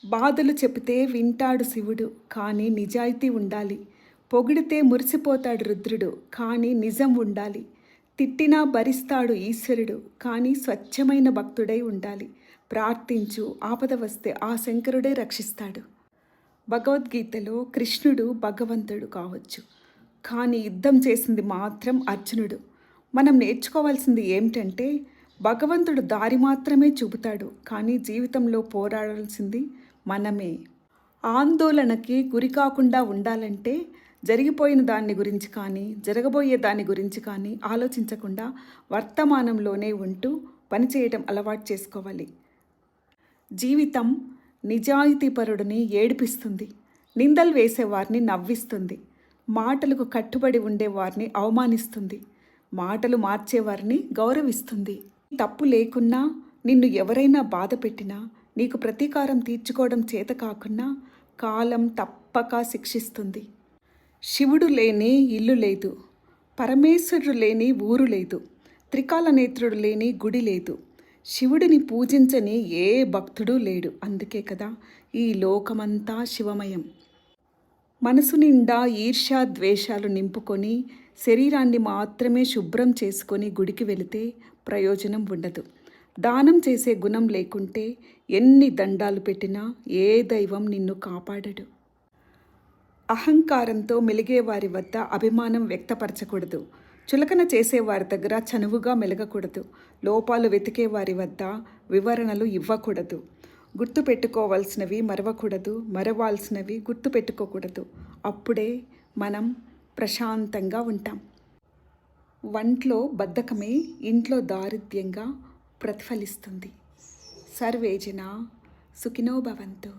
బాధలు చెబితే వింటాడు శివుడు, కానీ నిజాయితీ ఉండాలి. పొగిడితే మురిసిపోతాడు రుద్రుడు, కానీ నిజం ఉండాలి. తిట్టినా భరిస్తాడు ఈశ్వరుడు, కానీ స్వచ్ఛమైన భక్తుడై ఉండాలి. ప్రార్థించు, ఆపద వస్తే ఆ శంకరుడే రక్షిస్తాడు. భగవద్గీతలో కృష్ణుడు భగవంతుడు కావచ్చు, కానీ యుద్ధం చేసింది మాత్రం అర్జునుడు. మనం నేర్చుకోవాల్సింది ఏమిటంటే, భగవంతుడు దారి మాత్రమే చూపుతాడు, కానీ జీవితంలో పోరాడాల్సింది మనమే. ఆందోళనకి గురి కాకుండా ఉండాలంటే జరిగిపోయిన దాని గురించి కానీ జరగబోయే దాని గురించి కానీ ఆలోచించకుండా వర్తమానంలోనే ఉంటూ పనిచేయటం అలవాటు చేసుకోవాలి. జీవితం నిజాయితీపరుడిని ఏడిపిస్తుంది, నిందలు వేసేవారిని నవ్విస్తుంది, మాటలకు కట్టుబడి ఉండేవారిని అవమానిస్తుంది, మాటలు మార్చేవారిని గౌరవిస్తుంది. తప్పు లేకున్నా నిన్ను ఎవరైనా బాధ పెట్టినా, నీకు ప్రతీకారం తీర్చుకోవడం చేత కాకున్నా కాలం తప్పక శిక్షిస్తుంది. శివుడు లేని ఇల్లు లేదు, పరమేశ్వరుడు లేని ఊరు లేదు, త్రికాల నేత్రుడు లేని గుడి లేదు, శివుడిని పూజించని ఏ భక్తుడు లేడు. అందుకే కదా ఈ లోకమంతా శివమయం. మనసు నిండా ఈర్ష్య ద్వేషాలు నింపుకొని శరీరాన్ని మాత్రమే శుభ్రం చేసుకొని గుడికి వెళితే ప్రయోజనం ఉండదు. దానం చేసే గుణం లేకుంటే ఎన్ని దండాలు పెట్టినా ఏ దైవం నిన్ను కాపాడడు. అహంకారంతో మెలిగేవారి వద్ద అభిమానం వ్యక్తపరచకూడదు. చులకన చేసేవారి దగ్గర చనువుగా మెలగకూడదు. లోపాలు వెతికేవారి వద్ద వివరణలు ఇవ్వకూడదు. గుర్తుపెట్టుకోవాల్సినవి మరవకూడదు, మరవాల్సినవి గుర్తుపెట్టుకోకూడదు. అప్పుడే మనం ప్రశాంతంగా ఉంటాం. వంట్లో బద్ధకమే ఇంట్లో దారిద్ర్యంగా ప్రతిఫలిస్తుంది. సర్వే జనా సుఖినో భవంతు.